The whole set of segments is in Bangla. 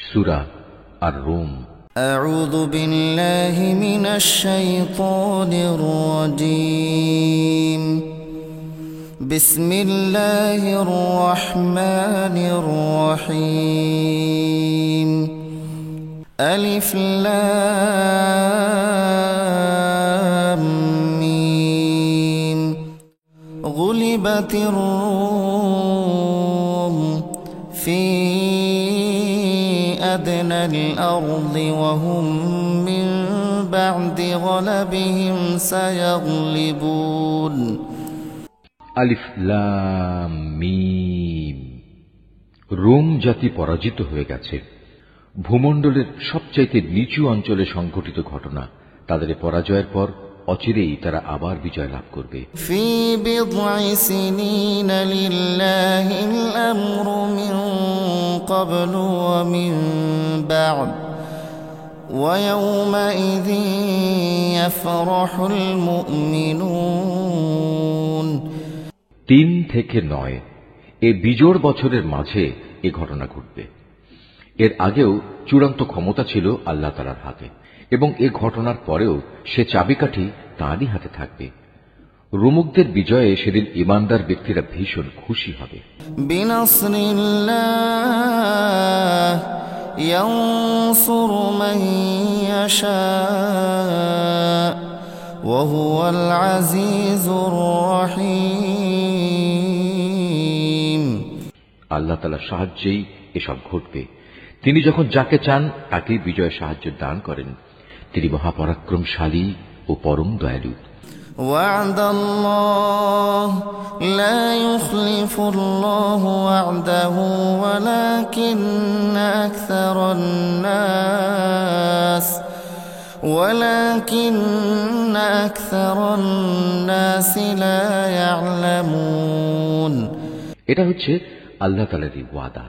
সূরা আর-রুম। আউযু বিল্লাহি মিনাশ শাইতানির রাজীম। বিসমিল্লাহির রহমানির রহিম। আলিফ লাম মিম। গুলিবাতির রূম ফি أدنى الأرض وهم من بعد غلبهم سيغلبون আলিফ লাম মিম। রোম জাতি পরাজিত হয়ে গেছে। ভূমণ্ডলের সবচাইতে নিচু অঞ্চলে সংঘটিত ঘটনা। তাদের পরাজয়ের পর অচিরেই তারা আবার বিজয় লাভ করবে। ফি বিদ'i সিনিন লিল্লাহিল আমরু মিন ক্বাবলু ওয়া মিন বা'দ ওয়া ইয়াওমাইযিন ইয়াফরাহুল মুমিনুন। 3 থেকে 9 এই বিজোড় বছরের মাঝে এ ঘটনা ঘটবে। এর আগেও চূড়ান্ত ক্ষমতা ছিল আল্লাহ তাআলার হাতে, এবং এ ঘটনার পরেও সে চাবিকাঠি তাঁরই হাতে থাকবে। রোমকদের বিজয়ে সেদিন ঈমানদার ব্যক্তিরা ভীষণ খুশি হবে। বিনাসরিল্লাহ ইয়ানসুরু মান ইয়াশা ওয়া হুয়াল আজিজুর রহিম। আল্লাহ তাআলার সাহায্যেই এসব ঘটবে। তিনি যখন যাকে চান তাকেই বিজয় সাহায্য দান করেন। তিনি মহাপরাক্রমশালী ও পরম দয়ালু। ওয়া'দাল্লাহ লা ইউখলিফুল্লাহু ওয়া'দাহু ওয়ালাকিন্না আকসারান নাস লা ইয়া'লামুন। এটা হচ্ছে আল্লাহ তাআলারই ওয়াদা।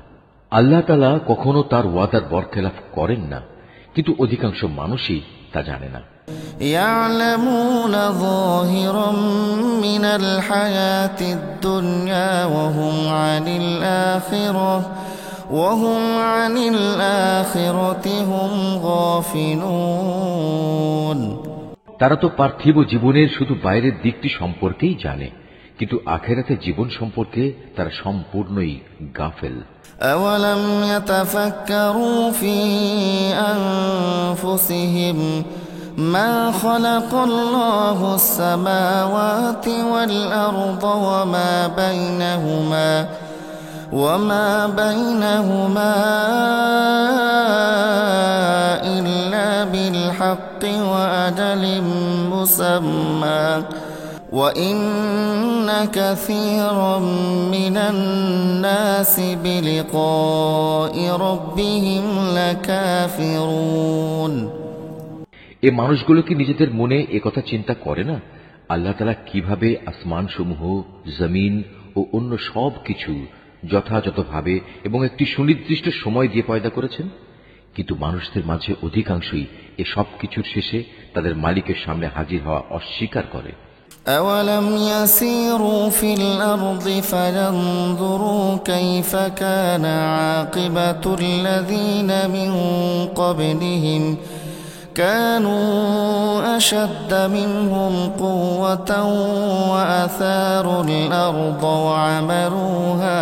আল্লাহ তাআলা কখনো তার ওয়াদার বরখেলাফ করেন না, কিন্তু অধিকাংশ মানুষই তা জানে না। ইয়ালামুনা যাহিরাম মিনাল হায়াতিদ দুনিয়া ওয়া হুম আনিল আখিরাতি হুম গাফিলুন। তারা তো পার্থিব জীবনের শুধু বাইরের দিকটি সম্পর্কেই জানে, কিন্তু আখিরাতের জীবন সম্পর্কে তারা সম্পূর্ণই গাফেল। আওয়ালাম ইয়াতাফাক্কারু ফি আনফুসিহিম মা খালাকাল্লাহুস সামাওয়াতি ওয়াল আরদা ওয়া মা বাইনাহুমা ইল্লা বিল হাক্কি ওয়া আজালিম মুসাম্মা وَإِنَّ كَثِيرًا مِنَ النَّاسِ بِلِقَاءِ رَبِّهِمْ لَكَافِرُونَ। এ মানুষগুলো কি নিজেদের মনে একথা চিন্তা করে না, আল্লাহ তাআলা কিভাবে আসমানসমূহ, জমিন ও অন্য সব কিছু যথাযথভাবে এবং একটি সুনির্দিষ্ট সময় দিয়ে পয়দা করেছেন? কিন্তু মানুষদের মাঝে অধিকাংশই এ সব কিছুর শেষে তাদের মালিকের সামনে হাজির হওয়া অস্বীকার করে। أولم يسيروا في الأرض فينظروا كيف كان عاقبة الذين من قبلهم كانوا أشد منهم قوة وأثاروا الأرض وعمروها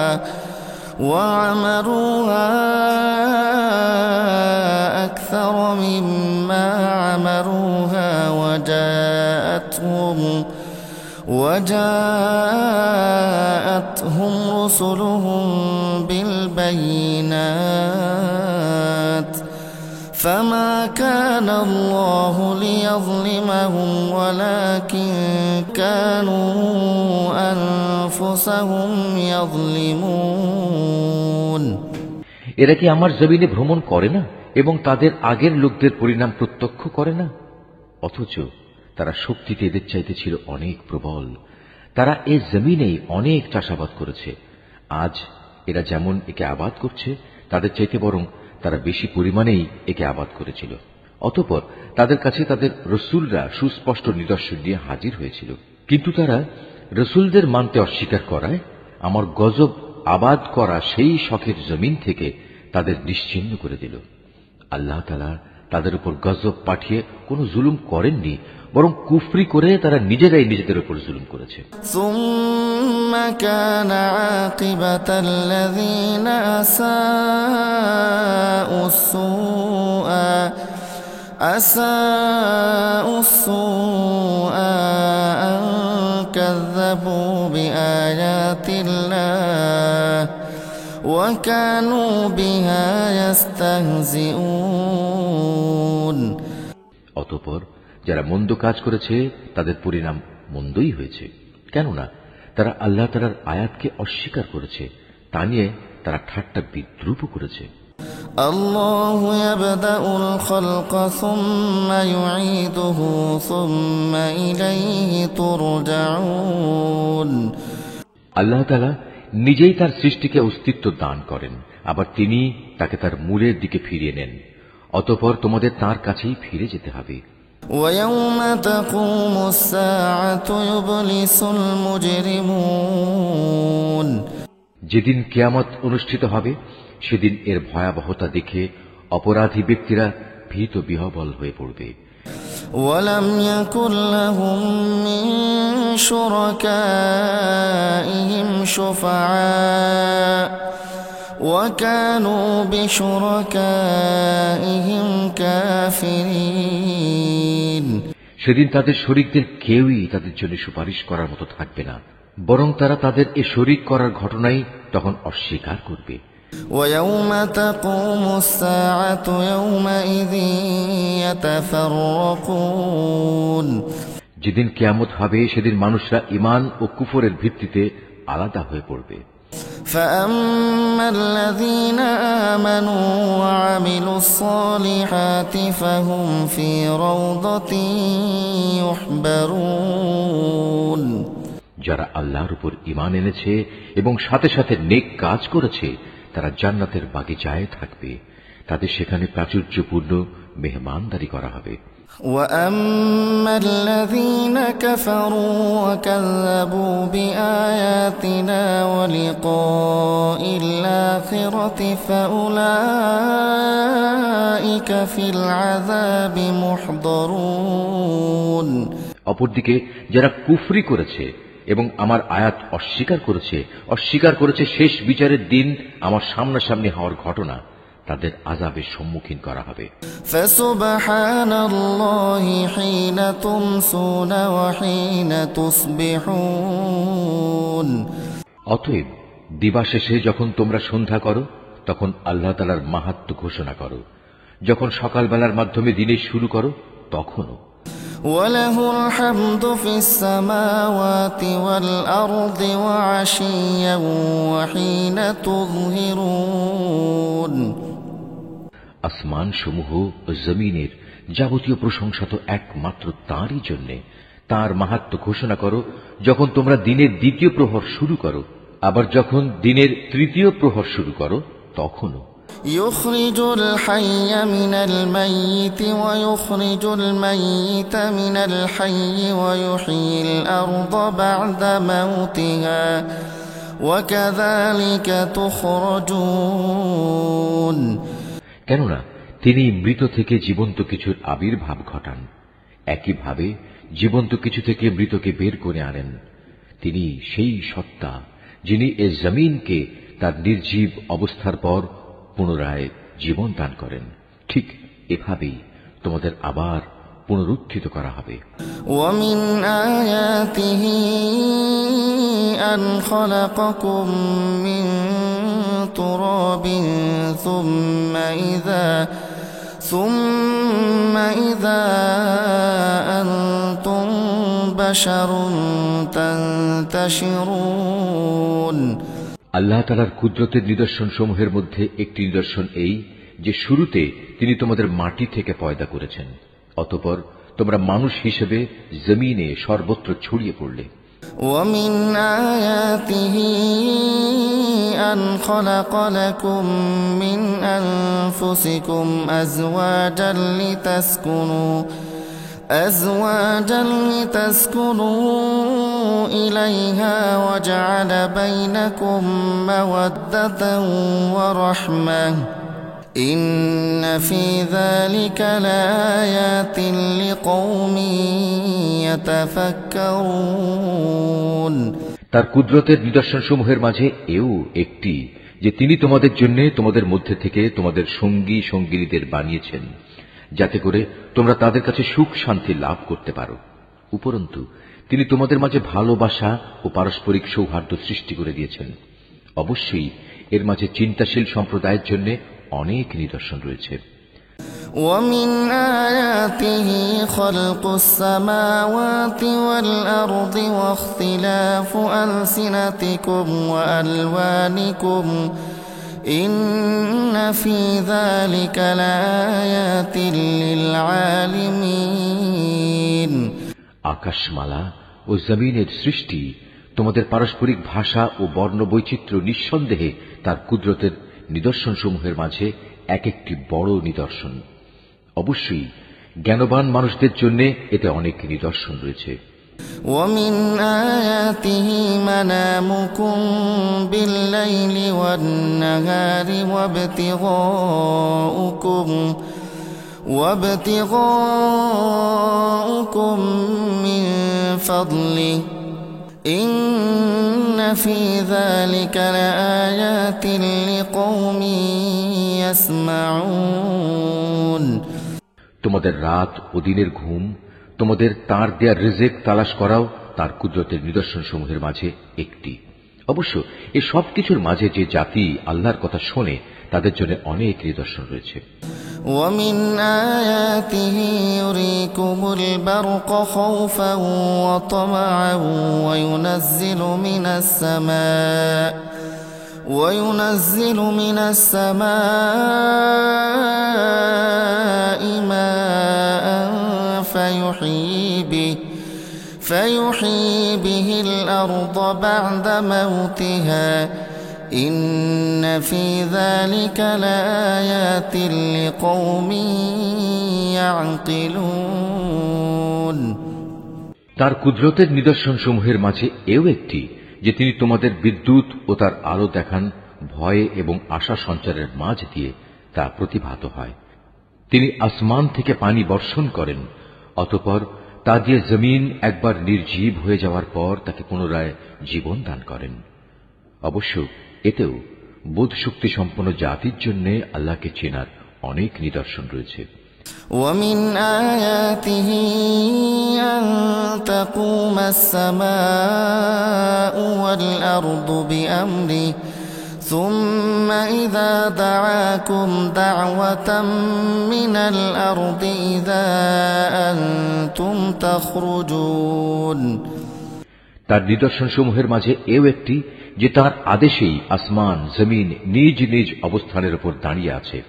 أكثر مما عمروها وجاءتهم رسلهم بالبينات فما كان الله ليظلمهم ولكن كانوا أنفسهم يظلمون। এরা কি আমার জমিনে ভ্রমণ করে না এবং তাদের আগের লোকদের পরিণাম প্রত্যক্ষ করে না? অথচ তারা শক্তিতে এদের চাইতে ছিল অনেক প্রবল। তারা এ জমিনেই অনেক চাষাবাদ করেছে। আজ এরা যেমন একে আবাদ করছে, তাদের চাইতে বরং তারা বেশি পরিমাণেই একে আবাদ করেছিল। অতঃপর তাদের কাছে তাদের রসুলরা সুস্পষ্ট নিদর্শন নিয়ে হাজির হয়েছিল, কিন্তু তারা রসুলদের মানতে অস্বীকার করায় আমার গজব আবাদ করা সেই শখের জমিন থেকে তাদের নিশ্চিহ্ন করে দিল। আল্লাহ তাআলা তাদের উপর গজব পাঠিয়ে কোনো জুলুম করেননি, বরং কুফরি করে তারা নিজেরাই নিজেদের উপর জুলুম করেছে। ثم كان عاقبة الذين أساءوا السوء أن كذبوا بآيات الله وكانوا بها يستهزئون। অতঃপর যারা মন্দ কাজ করেছে তাদের পরিণাম মন্দই হয়েছে, কেননা তারা আল্লাহ তাআলার আয়াতকে অস্বীকার করেছে, তা নিয়ে তারা ঠাট্টা বিদ্রূপ করেছে। আল্লাহু ইয়াবদাউল খালকা সুম্মা ইউঈদুহু সুম্মা ইলাইহি তুরজাউন। আল্লাহ তাআলা নিজেই তার সৃষ্টিকে অস্তিত্ব দান করেন, আবার তিনি তাকে তার মূলের দিকে ফিরিয়ে নেন, অতঃপর তোমাদের তার কাছেই ফিরে যেতে হবে। وَيَوْمَ تَقُومُ السَّاعَةُ يُبْلِسُ الْمُجْرِمُونَ। যেদিন কিয়ামত অনুষ্ঠিত হবে সেদিন এর ভয়াবহতা দেখে অপরাধী ব্যক্তিরা ভীত বিহ্বল হয়ে পড়বে। وَلَمْ يَكُنْ لَهُم مِّن شُرَكَائِهِمْ شُفَعَاءُ وَكَانُوا بِشُرَكَائِهِمْ كَافِرِينَ। সেদিন তাদের শরীকদের কেউই তাদের জন্য সুপারিশ করার মতো থাকবে না, বরং তারা তাদের এ শরীক করার ঘটনাই তখন অস্বীকার করবে। وَيَوْمَ تَقُومُ السَّاعَةُ يَوْمَئِذٍ يَتَفَرَّقُونَ। যেদিন কিয়ামত হবে সেদিন মানুষরা ঈমান ও কুফরের ভিত্তিতে আলাদা হয়ে পড়বে। فَأَمَّا الَّذِينَ آمَنُوا وَعَمِلُوا الصَّالِحَاتِ فَهُمْ فِي رَوْضَةٍ يُحْبَرُونَ। যারা আল্লাহর উপর ঈমান এনেছে এবং সাথে সাথে নেক কাজ করেছে তারা জান্নাতের বাগিচায় থাকবে, তাদের সেখানে প্রাচুর্যপূর্ণ মেহমানদারি করা হবে। وَأَمَّا الَّذِينَ كَفَرُوا وَكَذَّبُوا بِآيَاتِنَا وَلِقَاءِ الْآخِرَةِ فَأُولَئِكَ فِي الْعَذَابِ مُحْضَرُونَ। অপরদিকে যারা কুফরি করেছে এবং আমার আয়াত অস্বীকার করেছে শেষ বিচারের দিন আমার সামনাসামনি হওয়ার ঘটনা, তাদের আযাবের সম্মুখীন করা হবে। ফাসুবহানাল্লাহি হিনা তুমসুনা ওয়া হিনা তুসবিহুন। অতএব দিবাশেষে যখন তোমরা সন্ধ্যা করো তখন আল্লাহ তাআলার মাহাত্ম্য ঘোষণা করো, যখন সকালবেলার মাধ্যমে দিনে শুরু করো তখনও। ওয়ালাহুল হামদু ফিস সামাওয়াতি ওয়াল আরদি ওয়া আশিয়ান ওয়া হিনা তুযহিরুন। আসমান সমূহ ও জমিনের যাবতীয় প্রশংসা তো একমাত্র তাঁরই জন্য। তাঁর মাহাত্ম্য ঘোষণা করো যখন তোমরা দিনের দ্বিতীয় প্রহর শুরু করো, আবার যখন দিনের তৃতীয় প্রহর শুরু করো তখনও। ইউখরিজুল হাইয়্যা মিনাল মাইয়িতি ওয়া ইউখরিজুল মাইয়িতা মিনাল হাইয়্যি ওয়া ইউহয়িল আরদা বা'দা মাউতিহা ওয়া কাযালিকা তুখরাজুন। কেননা তিনি মৃত থেকে জীবন্ত কিছুর আবির্ভাব ঘটান, একইভাবে জীবন্ত কিছু থেকে মৃতকে বের করে আনেন। তিনি সেই সত্তা যিনি এ জমিনকে তার নির্জীব অবস্থার পর পুনরায় জীবন দান করেন। ঠিক এভাবেই তোমাদের আবার পুনরুত্থিত করা হবে। ওয়ামিন আয়াতিহি আন খালাকাকুম মিন তুরাবিন সুম্মা ইযা আনতুম বাশারুন তানতাশিরুন। আল্লাহ তাআলার কুদরতের নিদর্শন সমূহের মধ্যে একটি নিদর্শন এই যে শুরুতে তিনি তোমাদের মাটি থেকে পয়দা করেছেন, অতঃপর তোমরা মানুষ হিসেবে জমিনে সর্বত্র ছড়িয়ে পড়লে। وَمِنْ آيَاتِهِ أَنْ خَلَقَ لَكُم مِّنْ أَنفُسِكُمْ أَزْوَاجًا لِتَسْكُنُوا إِلَيْهَا وَجَعَلَ بَيْنَكُم مَّوَدَّةً وَرَحْمَةً إن في ذلك لآيات لقوم يتفكرون তার কুদরতের নিদর্শনসমূহের মাঝে এও একটি যে তিনি তোমাদের জন্য তোমাদের মধ্যে থেকে তোমাদের সঙ্গী সঙ্গিনীদের বানিয়েছেন, যাতে করে তোমরা তাদের কাছে সুখ শান্তি লাভ করতে পারো। উপরন্তু তিনি তোমাদের মাঝে ভালোবাসা ও পারস্পরিক সৌহার্দ্য সৃষ্টি করে দিয়েছেন। অবশ্যই এর মাঝে চিন্তাশীল সম্প্রদায়ের জন্য অনেক নিদর্শন রয়েছে। ومن آياته خلق السماوات والأرض واختلاف ألسنتكم وألوانكم إن في ذلك لآيات للعالمين আকাশমালা ও জমিনের সৃষ্টি, তোমাদের পারস্পরিক ভাষা ও বর্ণ বৈচিত্র্য নিঃসন্দেহে তার কুদরতের নিদর্শনসমূহের মাঝে এক একটি বড় নিদর্শন। অবশ্যই জ্ঞানবান মানুষদের জন্য এতে অনেক নিদর্শন রয়েছে। ومن آياته منامكم بالليل والنهار وابتغاؤكم من فضله إن في ذلك لآيات لقوم يسمعون তোমাদের রাত ও দিনের ঘুম, তোমাদের তার দেয়া রিজিক তালাশ করাও তার কুদরতের নিদর্শনসমূহের মাঝে একটি। অবশ্য এই সব কিছুর মাঝে যে জাতি আল্লাহর কথা শোনে তাদের জন্য অনেক নিদর্শন রয়েছে। ومن آياته يريكم البرق خوفا وطمعا وينزل من السماء ماء فيحيي به الأرض بعد موتها إن في ذلك لآيات لقوم يعقلون তার কুদরতের নিদর্শনসমূহের মাঝে এও একটি যে তিনি তোমাদের বিদ্যুৎ ও তার আলো দেখান ভয়ে এবং আশা সঞ্চারের মাঝ দিয়ে তা প্রতিভাত হয়। তিনি আসমান থেকে পানি বর্ষণ করেন, অতঃপর তা দিয়ে জমিন একবার নির্জীব হয়ে যাওয়ার পর তাকে পুনরায় জীবন দান করেন। অবশ্য এতেও বোধ শক্তি সম্পন্ন জাতির জন্য আল্লাহকে চেনার অনেক নিদর্শন রয়েছে। ومن آياته أن تقوم السماء والأرض بأمره ثم إذا دعاكم دعوة من الأرض إذا أنتم تخرجون তার নিদর্শনসমূহের মাঝে এও একটি যে তার আদেশেই আসমান জমিন নিজ নিজ অবস্থানের উপর দাঁড়িয়ে আছে।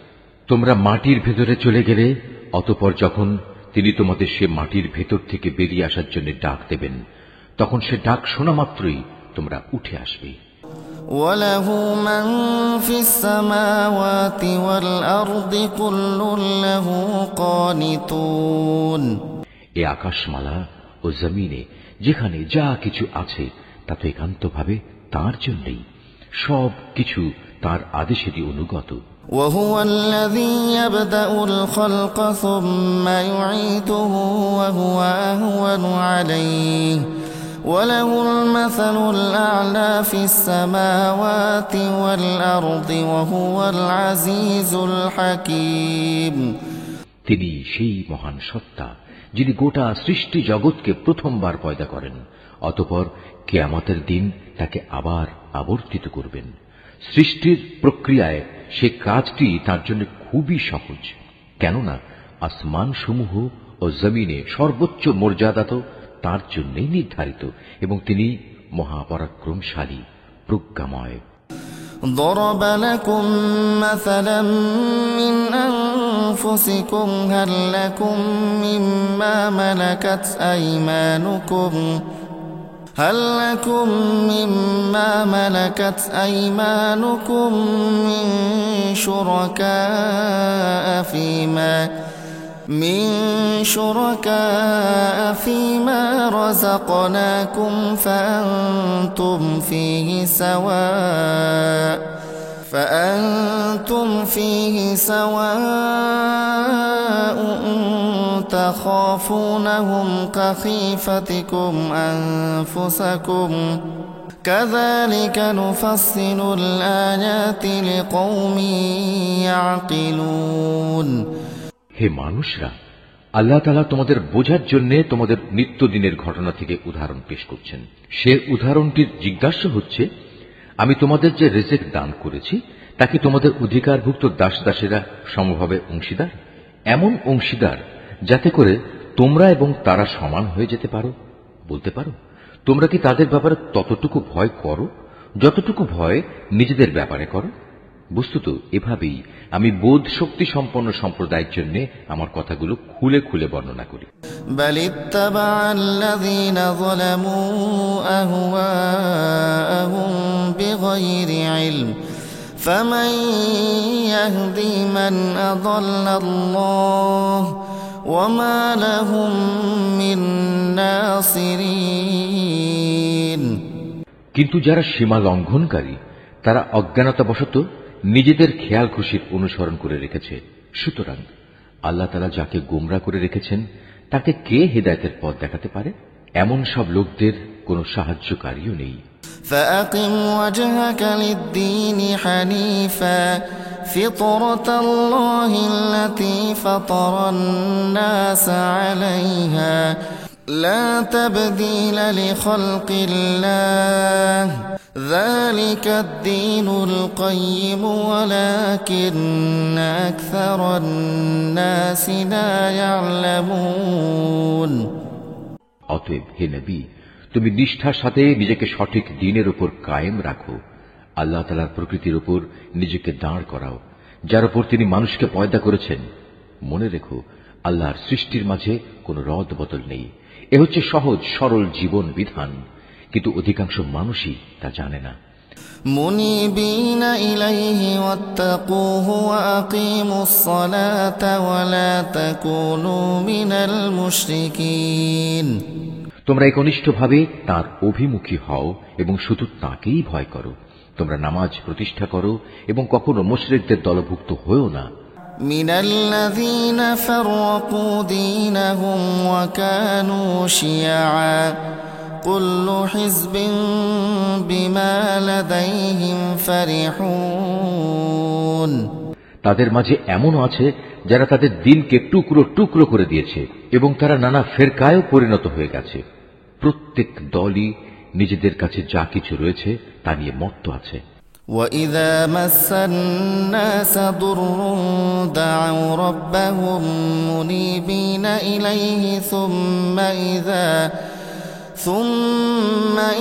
তোমরা মাটির ভেতরে চলে গেলে অতঃপর যখন তিনি তোমাদের সে মাটির ভেতর থেকে বেরিয়ে আসার জন্য ডাক দেবেন, তখন সে ডাক শোনা মাত্রই তোমরা উঠে আসবে। وله من في السماوات والأرض كل له قانتون এ আকাশমালা ও জমিনে যেখানে যা কিছু আছে তা তো একান্তভাবে তাঁর জন্যই, সব কিছু তাঁর আদেশেরই অনুগত। وهو الذي يبدأ الخلق ثم يعيده وهو أهون عليه وله المثل الأعلى في السماوات والأرض وهو العزيز الحكيم তিনি সেই মহান সত্তা যিনি গোটা সৃষ্টি জগৎকে প্রথমবার পয়দা করেন, অতঃপর কিয়ামতের দিন তাকে আবার আবর্তিত করবেন। সৃষ্টির প্রক্রিয়ায় সে কাজটি তার জন্য খুবই সহজ, কেননা আসমান সমূহ ও জমিনে সর্বোচ্চ মর্যাদা তো তার জন্যই নির্ধারিত এবং তিনি মহাপরাক্রমশালী প্রজ্ঞাময়। ضرب لكم مثلا من أنفسكم هل لكم مما ملكت أيمانكم من شركاء فيما رزقناكم فأنتم فيه سواء فأنتم فيه سواء تخافونهم كخيفتكم أنفسكم كذلك نفصل الآيات لقوم يعقلون হে মানুষরা, আল্লাহ তাআলা তোমাদের বোঝার জন্য তোমাদের নিত্যদিনের ঘটনা থেকে উদাহরণ পেশ করছেন। সে উদাহরণটির জিজ্ঞাস্য হচ্ছে, আমি তোমাদের যে রিজিক দান করেছি তাকে তোমাদের অধিকারভুক্ত দাসদাসেরা সমভাবে অংশীদার, এমন অংশীদার যাতে করে তোমরা এবং তারা সমান হয়ে যেতে পারো। বলতে পারো, তোমরা কি তাদের ব্যাপারে ততটুকু ভয় করো যতটুকু ভয় নিজেদের ব্যাপারে করো? বস্তুত এভাবেই আমি বোধ শক্তি সম্পন্ন সম্প্রদায়ের জন্য আমার কথাগুলো খুলে খুলে বর্ণনা করি। بل اتبع الذين ظلموا أهواءهم بغير علم فمن يهدي من أضل الله وما لهم من ناصرين কিন্তু যারা সীমা লঙ্ঘনকারী তারা অজ্ঞানতাবশত নিজেদের খেয়াল খুশির অনুসরণ করে রেখেছে। সুতরাং আল্লাহ তাআলা যাকে গোমরা করে রেখেছেন তাকে কে হেদায়েতের পথ দেখাতে পারে? এমন সব লোকদের কোনো সাহায্যকারীও নেই। فأقم وجهك للدين حنيفا فطرة الله التي فطر الناس عليها لا تبديل لخلق الله ذلك الدين القيم ولكن أكثر الناس لا يعلمون অতএব হে নবী, তুমি নিষ্ঠার সাথে নিজেকে সঠিক দ্বীনের উপর কায়েম রাখো। আল্লাহ তাআলার প্রকৃতির উপর নিজেকে দাঁড় করাও, যার উপর তিনি মানুষকে পয়দা করেছেন। মনে রেখো, আল্লাহর সৃষ্টির মাঝে কোনো রদ বদল নেই। এ হচ্ছে সহজ সরল জীবন বিধান, কিন্তু অধিকাংশ মানুষই তা জানে না। منيبين إليه واتقوه وأقيموا الصلاة ولا تكونوا من المشركين তোমরা একনিষ্ঠভাবে তাঁর অভিমুখী হও এবং শুধু তাঁকেই ভয় করো। তোমরা নামাজ প্রতিষ্ঠা করো এবং কখনো মুশরিকদের দলভুক্ত হয়েও না। من الذين فرقوا دينهم وكانوا شيعا كل حزب بما لديهم فرحون তাদের মাঝে এমনও আছে যারা তাদের দিনকে টুকরো টুকরো করে দিয়েছে এবং তারা নানা ফেরকায়ও পরিণত হয়ে গেছে। প্রত্যেক দলই নিজেদের কাছে যা কিছু রয়েছে তা নিয়ে মত্ত আছে। وَإِذَا مَسَّ النَّاسَ ضُرٌّ دَعَوْا رَبَّهُم مُنِيبِينَ إِلَيْهِ ثُمَّ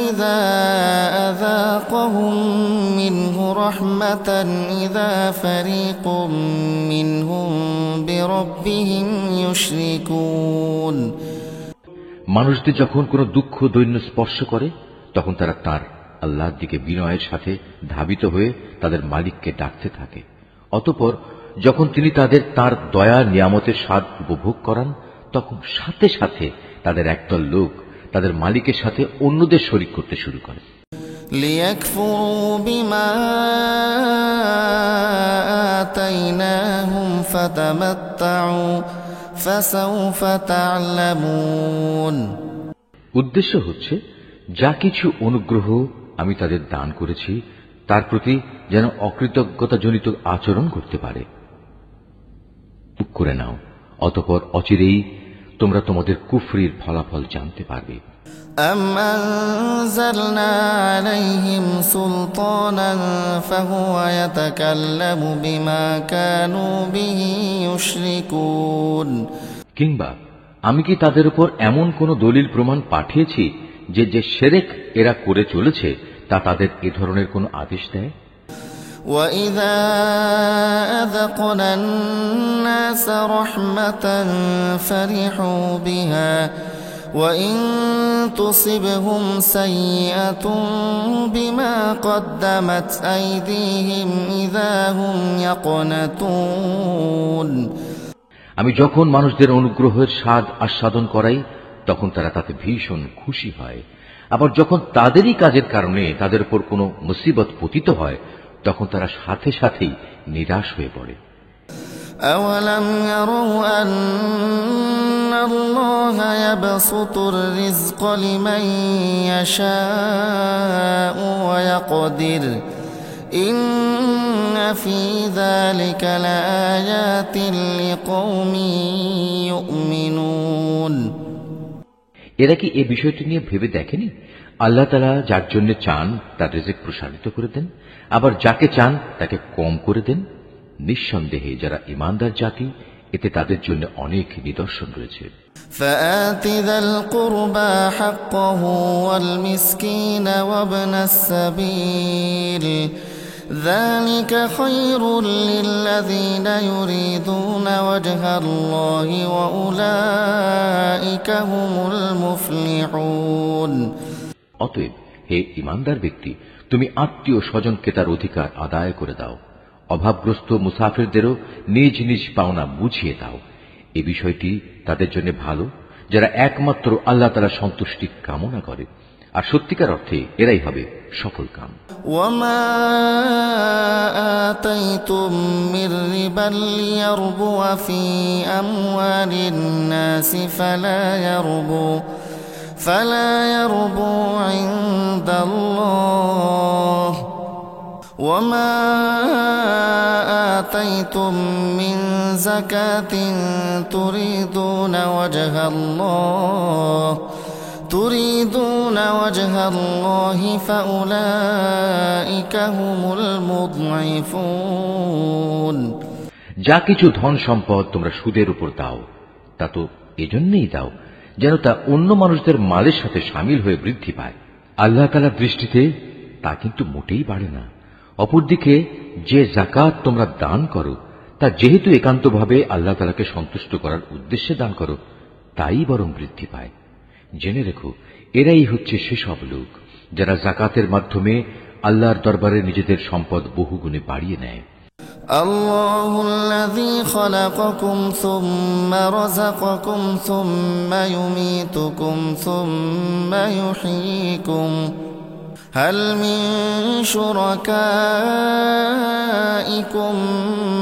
إِذَا أَذَاقَهُم مِّنْهُ رَحْمَةً إِذَا فَرِيقٌ مِّنْهُم بِرَبِّهِمْ يُشْرِكُونَ মানুষদের যখন কোনো দুঃখ দৈন্য স্পর্শ করে তখন তারা তার আল্লাহর দিকে বিনয়ের সাথে ধাবিত হয়ে তাদের মালিককে ডাকতে থাকে। অতঃপর যখন তিনি তাদের তার দয়া নিয়ামতের স্বাদ উপভোগ করান তখন সাথে সাথে তাদের একদল লোক তাদের মালিকের সাথে অন্যদের শরীক করতে শুরু করে। লিয়াকফুরু বিমা আতাইনাহুম ফাতামাত্তাউ ফাসাউফা তা'লামুন। উদ্দেশ্য হচ্ছে যা কিছু অনুগ্রহ আমি তাদের দান করেছি তার প্রতি যেন অকৃতজ্ঞতাজনিত আচরণ করতে পারে। বুক করে নাও, অতঃপর অচিরেই তোমরা তোমাদের কুফরির ফলাফল জানতে পারবে। أم أنزلنا عليهم سلطانا فهو يتكلم بما كانوا به يشركون কিংবা আমি কি তাদের উপর এমন কোন দলিল প্রমাণ পাঠিয়েছি যে যে শিরক এরা করে চলেছে তা তাদের এ ধরনের কোন আদেশ দেয়? وَإِذَا أَذَقْنَا النَّاسَ رَحْمَةً فَرِحُوا بِهَا وَإِن تُصِبْهُمْ سَيِّئَةٌ بِمَا قَدَّمَتْ أَيْدِيهِمْ إِذَا هُمْ يَقْنَطُونَ আমি যখন মানুষদের অনুগ্রহের স্বাদ আস্বাদন করাই তখন তারা তাতে ভীষণ খুশি হয়। আবার যখন তাদেরই কাজের কারণে তাদের উপর কোনো মুসিবত পতিত হয় তখন তারা সাথে সাথেই নিরাশ হয়ে পড়ে। أولم يروا أن الله يبسط الرزق لمن يشاء ويقدر إن في ذلك لآيات لقوم يؤمنون। এরা কি এই বিষয়টি নিয়ে ভেবে দেখেনি? আল্লাহ তাআলা যার জন্য চান তার রিজিক প্রসারিত করে দেন, আবার যাকে চান তাকে কম করে দেন। নিঃসন্দেহে যারা ঈমানদার জাতি, এতে তাদের জন্য অনেক নিদর্শন রয়েছে। فآت ذا القربى حقه والمسكين وابن السبيل ذلك خير للذين يريدون وجه الله وأولئك هم المفلحون। অতএব হে ঈমানদার ব্যক্তি, তুমি আত্মীয় স্বজনকে তার অধিকার আদায় করে দাও, অভাবগ্রস্ত মুসাফিরদেরও নিজ নিজ পাওনা বুঝিয়ে দাও। এ বিষয়টি তাদের জন্য ভালো যারা একমাত্র আল্লাহ তাআলার সন্তুষ্টি কামনা করে, আর সত্যিকার অর্থে এরাই হবে সফল কাম। ওয়ামা আতাইতুম মির রিবাল লিয়ারবু ফি আমওয়ালিন নাসি ফালা ইয়ারবু ইনদাল্লাহ وما آتيتم من زكاة تريدون وجه الله فأولئك هم المضعفون। যা কিছু ধন সম্পদ তোমরা সুদের উপর দাও, তা তো এজন্যই দাও যেন তা অন্য মানুষদের মালের সাথে শামিল হয়ে বৃদ্ধি পায়। আল্লাহ তাআলার দৃষ্টিতে তা কিন্তু মোটেই বাড়ে না। অপরদিকে যে যাকাত তোমরা দান করো, তা যেহেতু একান্তভাবে আল্লাহ তাআলাকে সন্তুষ্ট করার উদ্দেশ্যে দান করো, তাই বরং বৃদ্ধি পায়। জেনে রেখো, এরাই হচ্ছে সেসব লোক যারা যাকাতের মাধ্যমে আল্লাহর দরবারে নিজেদের সম্পদ বহুগুণে বাড়িয়ে নেয়। আল্লাহুল্লাযী খালাকাকুম সুম্মা রাযাকাকুম সুম্মা ইউমীতুকুম সুম্মা ইউহয়ীকুম هل من شركائكم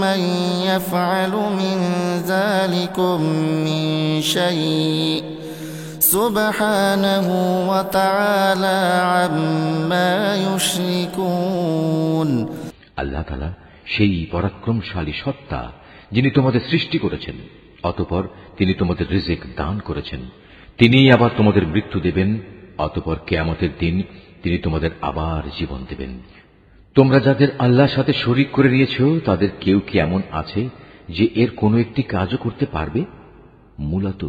من يفعل من ذلكم من شيء سبحانه وتعالى عما يشركون। আল্লাহ তাআলা সেই পরাক্রমশালী সত্তা যিনি তোমাদের সৃষ্টি করেছেন, অতঃপর তিনি তোমাদের রিজিক দান করেছেন। তিনিই আবার তোমাদের মৃত্যু দেবেন, অতঃপর কিয়ামতের দিন তিনি তোমাদের আবার জীবন দেবেন। তোমরা যাদের আল্লাহর সাথে শরীক করে নিয়েছ, তাদের কেউ কি এমন আছে যে এর কোনো একটি কাজও করতে পারবে? মূলত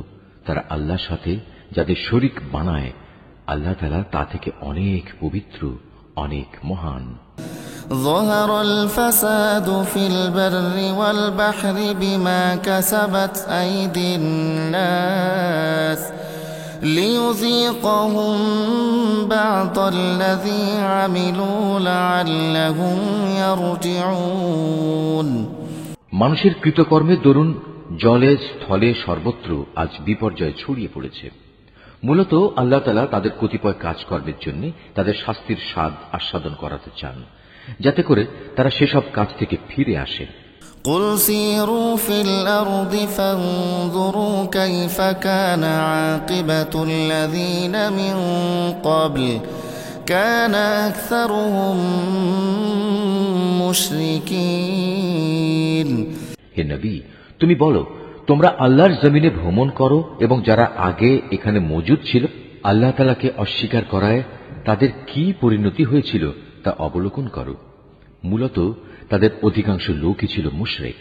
তারা আল্লাহর সাথে যাদের শরীক বানায়, আল্লাহ তাআলা তা থেকে অনেক পবিত্র, অনেক মহান। ظهر الفساد في البر والبحر بما كسبت أيدي الناس ليذيقهم بعض الذي عملوا لعلهم يرجعون। মানুষের কৃতকর্মের দরুন জলে স্থলে সর্বত্র আজ বিপর্যয় ছড়িয়ে পড়েছে। মূলত আল্লাহ তাআলা তাদের কতিপয় কাজকর্মের জন্য তাদের শাস্তির স্বাদ আস্বাদন করাতে চান, যাতে করে তারা সেসব কাজ থেকে ফিরে আসে। قل سيروا في الأرض فانظروا كيف كان عاقبة الذين من قبل كان أكثرهم مشركين। হে নবী, তুমি বলো, তোমরা আল্লাহর জমিনে ভ্রমণ করো এবং যারা আগে এখানে মজুদ ছিল আল্লাহ তাআলাকে অস্বীকার করায় তাদের কি পরিণতি হয়েছিল তা অবলোকন করো। মূলত তাদের অধিকাংশ লোকই ছিল মুশরিক।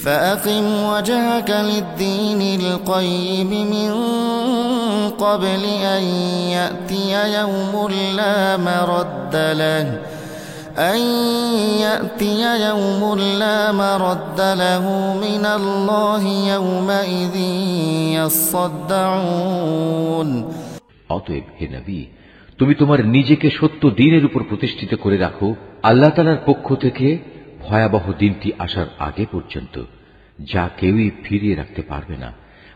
فأقم وجهك للدين القيم من قبل أن يأتي يوم لا مرد له من الله يومئذ يصدعون। অতএব হে নবী, তুমি তোমার নিজেকে সত্য দ্বীনের উপর প্রতিষ্ঠিত করে রাখো আল্লাহ তাআলার পক্ষ থেকে ভয়াবহ দিনটি আসার আগে পর্যন্ত, যা কেউই ফিরিয়ে রাখতে পারবে না।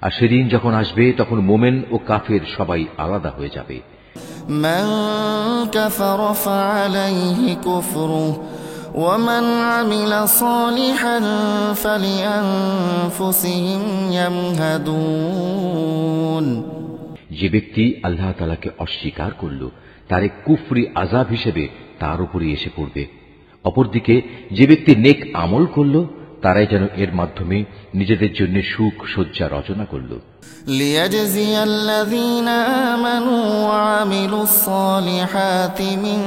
আর সেদিন যখন আসবে তখন মোমেন ও কাফের সবাই আলাদা হয়ে যাবে। মান কাফারা ফাআলাইহি কুফরুহু ومن عمل صالحا فلأنفسهم يمهدون যে ব্যক্তি আল্লাহ তাআলাকে অস্বীকার করল তার এক কুফরি আযাব হিসেবে তার উপরই এসে পড়বে। অপরদিকে যে ব্যক্তি নেক আমল করল তারাই যেন এর মাধ্যমে নিজেদের জন্য সুখ সজ্জা রচনা করল। ليجزي الذين آمنوا وعملوا الصالحات من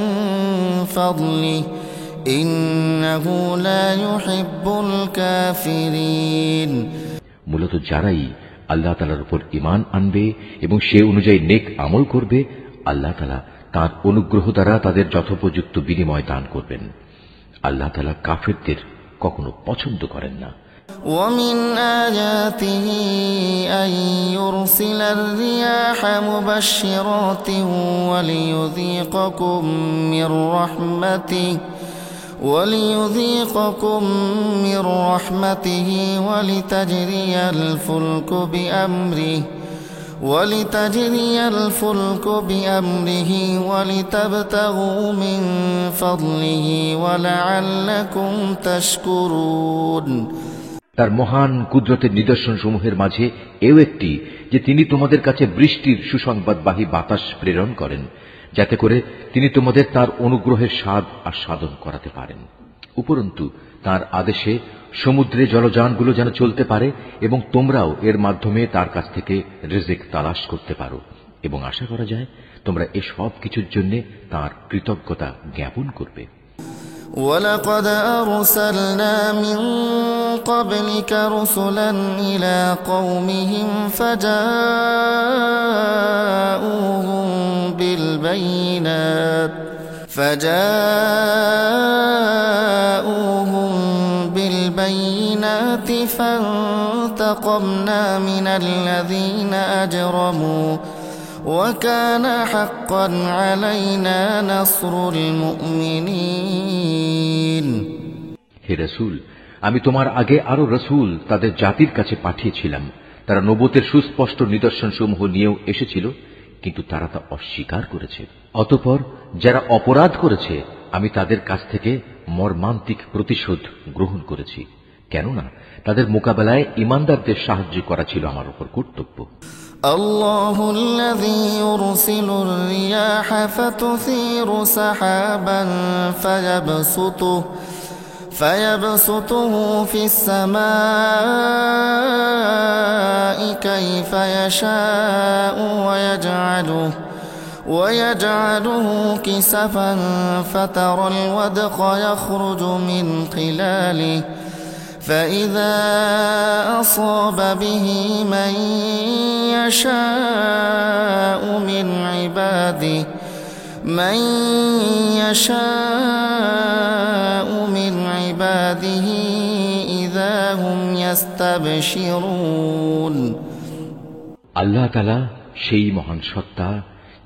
فضله إنه لا يحب الكافرين। মূলত যারাই আল্লাহ তাআলার উপর ঈমান আনবে এবং সে অনুযায়ী নেক আমল করবে, আল্লাহ তাআলা তাঁর অনুগ্রহ দ্বারা তাদের যথোপযুক্ত বিনিময় দান করবেন। আল্লাহ তাআলা কাফিরদের কখনো পছন্দ করেন না। ومن آياته أن يرسل الرياح مبشرات وليذيقكم من رحمته ولتجري الفلك بأمره ولتبتغوا من فضله ولعلكم تشكرون। তার মহান কুদরতের নিদর্শন সমূহের মাঝে এও একটি যে তিনি তোমাদের কাছে বৃষ্টির সুসংবাদবাহী বাতাস প্রেরণ করেন, যাতে করে তিনি তোমাদের তার অনুগ্রহের স্বাদ আস্বাদন করাতে পারেন। উপরন্তু তার আদেশে সমুদ্রে জলযানগুলো যেন চলতে পারে এবং তোমরাও এর মাধ্যমে তার কাছ থেকে রিজিক তালাশ করতে পারো, এবং আশা করা যায় তোমরা এ সব কিছুর জন্য তার কৃতজ্ঞতা জ্ঞাপন করবে। ولقد أرسلنا من قبلك رسلا إلى قومهم فجاءوهم بالبينات فانتقمنا من الذين أجرموا وكان حقا علينا نصر المؤمنين। হে রাসূল, আমি তোমার আগে আরো রাসূল তাদের জাতির কাছে পাঠিয়েছিলাম। তারা নবুয়তের সুস্পষ্ট নিদর্শন সমূহ নিয়েও এসেছিল, কিন্তু তারা তা অস্বীকার করেছে। অতঃপর যারা অপরাধ করেছে আমি তাদের কাছ থেকে মর্মান্তিক প্রতিশোধ গ্রহণ করেছি, কেননা তাদের মোকাবেলায় ঈমানদারদের সাহায্য করা ছিল আমার উপর কর্তব্য। الله الذي يرسل الرياح فتثير سحابا فيبسطه في السماء كيف يشاء ويجعله كسفا فترى الودق يخرج من خلاله فإذا أصاب به من يشاء من عباده إذا هم يستبشرون। আল্লাহ তাআলা সেই মহান সত্তা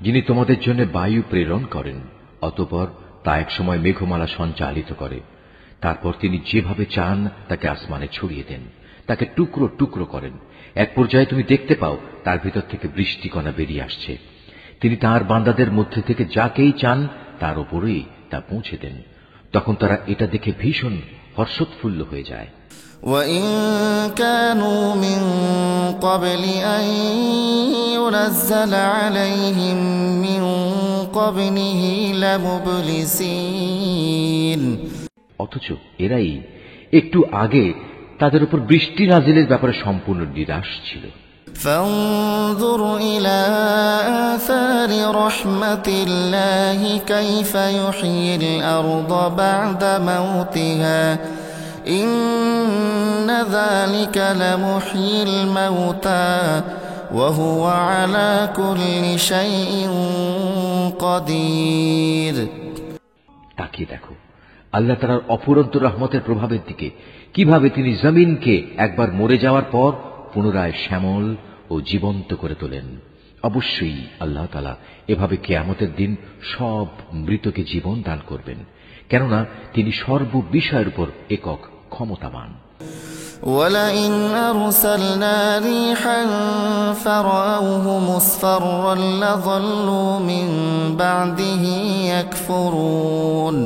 যিনি তোমাদের জন্য বায়ু প্রেরণ করেন, অতঃপর তা এক সময় মেঘমালা সঞ্চালিত করে। তারপর তিনি যেভাবে চান তাকে আসমানে ছড়িয়ে দেন, তাকে টুকরো টুকরো করেন। এক পর্যায়ে তুমি দেখতে পাও তার ভিতর থেকে বৃষ্টিকণা বেরিয়ে আসছে। তিনি তাঁর বান্দাদের মধ্যে থেকে যাকেই চান তার উপরেই তা পৌঁছে দেন। তখন তারা এটা দেখে ভীষণ হর্ষোৎফুল্ল হয়ে যায়। وَإِن كَانُوا مِن قَبْلِ أَن يُنَزَّلَ عَلَيْهِم مِّن قَبْلِهِ لَمُبْلِسِينَ। অথচ এরাই একটু আগে তাদের উপর বৃষ্টি নাজিলের ব্যাপারে সম্পূর্ণ নিরাশ ছিল। فانظر إلى آثار رحمة الله كيف يحيي الأرض بعد موتها إن ذلك لمحيي الموتى وهو على كل شيء قدير। তাকিয়ে দেখো আল্লাহ তাআলার অফুরন্ত রহমতের প্রভাবের দিকে, কিভাবে তিনি জমিনকে একবার মরে যাওয়ার পর পুনরায় শ্যামল ও জীবন্ত করে তোলেন। অবশ্যই আল্লাহ তাআলা এভাবে কিয়ামতের দিন সব মৃতকে জীবন দান করবেন, কেননা তিনি সর্ববিষয়ের উপর একক ক্ষমতাবান। وَلَئِنْ أَرْسَلْنَا رِيحًا فَرَأَوْهُ مُصْفَرًّا لَظَلُّوا مِنْ بَعْدِهِ يَكْفُرُونَ।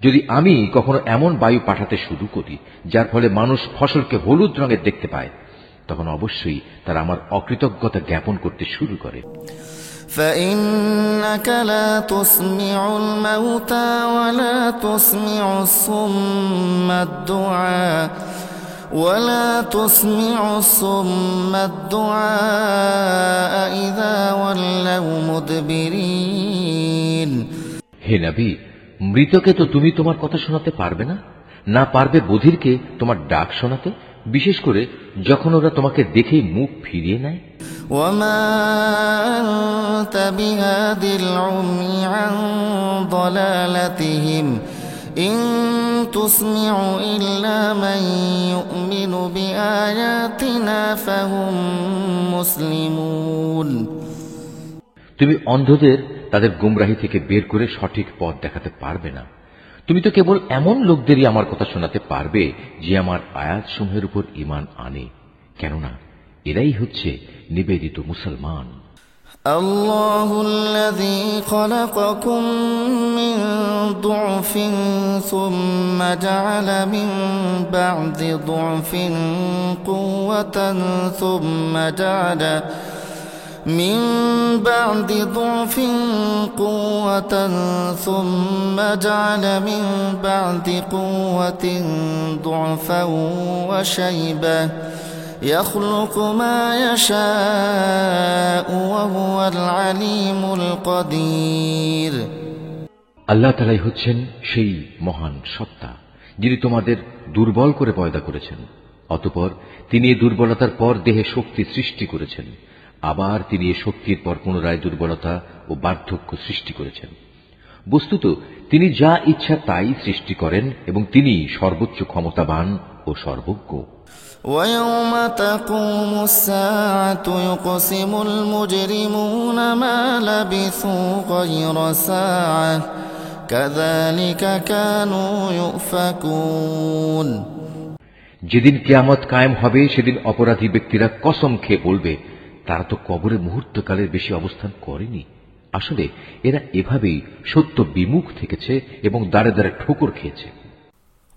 যদি আমি কখনো এমন বায়ু পাঠাতে শুরু করি যার ফলে মানুষ ফসলকে হলুদ রঙের দেখতে পায়, তখন অবশ্যই তারা আমার অকৃতজ্ঞতা জ্ঞাপন করতে শুরু করে। فإنك لا تسمع الموتى ولا تسمع الصم الدعاء إذا ولوا مدبرين। হে নবী, মৃতকে তো তুমি তোমার কথা শোনাতে পারবে না, না পারবে বধিরকে তোমার ডাক শোনাতে, বিশেষ করে যখন ওরা তোমাকে দেখেই মুখ ফিরিয়ে নেয়। وما أنت بهاد العمي عن ضلالتهم إن تسمع إلا من يؤمن بآياتنا فهم مسلمون। তুমি অন্ধদের তাদের গুমরাহি থেকে বের করে সঠিক পথ দেখাতে পারবে না। তুমি তো কেবল এমন লোকদেরই আমার কথা শোনাতে পারবে যে আমার আয়াতসমূহের উপর ঈমান আনে, কেননা এরাই হচ্ছে নিবেদিত মুসলমান। আল্লাহুল্লাযী খালাকাকুম মিন দু'ফিন সুম্মা জা'আলা মিন বা'দি দু'ফিন কুওয়াতান সুম্মা জা'আলা من بعد ضعف قوة ثم جعل من بعد قوة ضعفا وشيبة يخلق ما يشاء وهو العليم القدير। আল্লাহ তাআলাই হচ্ছেন সেই মহান সত্তা যিনি তোমাদের দুর্বল করে পয়দা করেছেন, অতঃপর তিনি এই দুর্বলতার পর দেহে শক্তি সৃষ্টি করেছেন, আবার তিনি এই শক্তির পর পুনরায় দুর্বলতা ও বার্ধক্য সৃষ্টি করেছেন। বস্তুত তিনি যা ইচ্ছা তাই সৃষ্টি করেন এবং তিনি সর্বোচ্চ ক্ষমতাবান ও সর্বজ্ঞ। وَيَوْمَ تَقُومُ السَّاعَةُ يُقْسِمُ الْمُجْرِمُونَ مَا لَبِثُوا غَيْرَ سَاعَةٍ كَذَلِكَ كَانُوا يُؤْفَكُونَ। যেদিন কিয়ামত কায়েম হবে সেদিন অপরাধী ব্যক্তিরা কসম খেয়ে বলবে, তারা তো কবরে মুহূর্তকালের বেশি অবস্থান করেনি। আসলে এরা এভাবেই সত্য বিমুখ থেকেছে এবং দাঁড়ে দাঁড়ে ঠোকর খেয়েছে।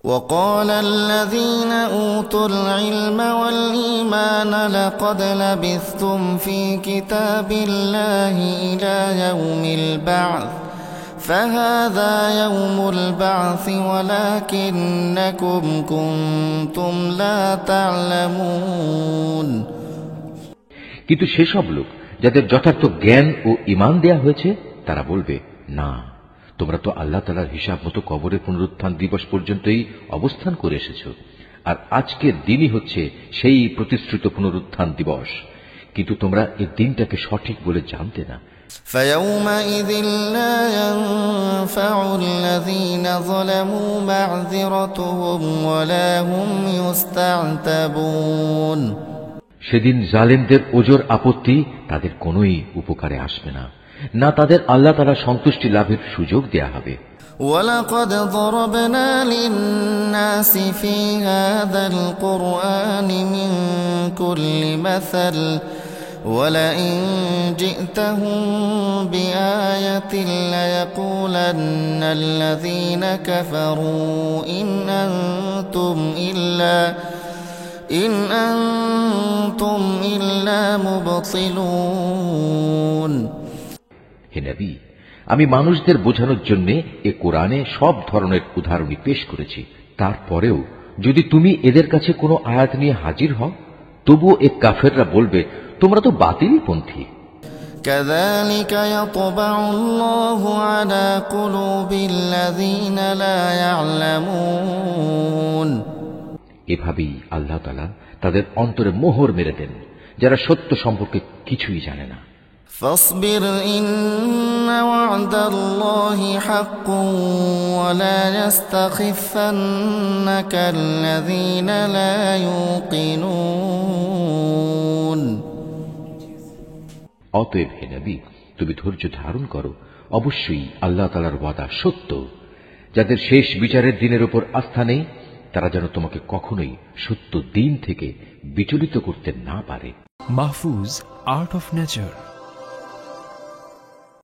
وقال الذين أوتوا العلم والإيمان لقد لبثتم في كتاب الله إلى يوم البعث فهذا يوم البعث ولكنكم كنتم لا تعلمون। কিন্তু সেসব লোক যাদের যথার্থ জ্ঞান ও ঈমান দেয়া হয়েছে তারা বলবে, না, তোমরা তো আল্লাহ তাআলার হিসাব মতো কবরে পুনরুত্থান দিবস পর্যন্তই অবস্থান করে এসেছ, আর আজকের দিনই হচ্ছে সেই প্রতিশ্রুত পুনরুত্থান দিবস, কিন্তু তোমরা এই দিনটাকে সঠিক বলে জানতে না। فَيَوْمَئِذٍ لَّا يَنفَعُ الَّذِينَ ظَلَمُوا مَعْذِرَتُهُمْ وَلَا هُمْ يُسْتَعْتَبُونَ। সেদিন জালেমদের ওজর আপত্তি তাদের কোনোই উপকারে আসবে না, না তাদের আল্লাহ তাআলা সন্তুষ্টি লাভের সুযোগ দেয়া হবে। وَلَقَدْ ضَرَبْنَا لِلنَّاسِ فِي هَذَا الْقُرْآنِ مِنْ كُلِّ مَثَلٍ وَلَئِنْ جِئْتَهُمْ بِآيَةٍ لَيَقُولَنَّ الَّذِينَ كَفَرُوا إِنْ أَنْتُمْ إِلَّا مُبْطِلُونَ। হে নবী, আমি মানুষদের বোঝানোর জন্য এ কোরআনে সব ধরনের উদাহরণই পেশ করেছি, তারপরেও যদি তুমি এদের কাছে কোনো আয়াত নিয়ে হাজির হও তবুও এ কাফেররা বলবে, তোমরা তো বাতিলপন্থী। كذلك يطبع الله على قلوب الذين لا يعلمون। এভাবেই আল্লাহ তাআলা তাদের অন্তরে মোহর মেরে দেন যারা সত্য সম্পর্কে কিছুই জানে না। فاصبر إن وعد الله حق ولا يستخفنك الذين لا يوقنون। অতএব হে নবী, তুমি ধৈর্য ধারণ করো, অবশ্যই আল্লাহ তাআলার ওয়াদা সত্য। যাদের শেষ বিচারের দিনের উপর আস্থা নেই তারা যেন তোমাকে কখনোই সত্য দিন থেকে বিচলিত করতে না পারে। Mahfuz, art of nature.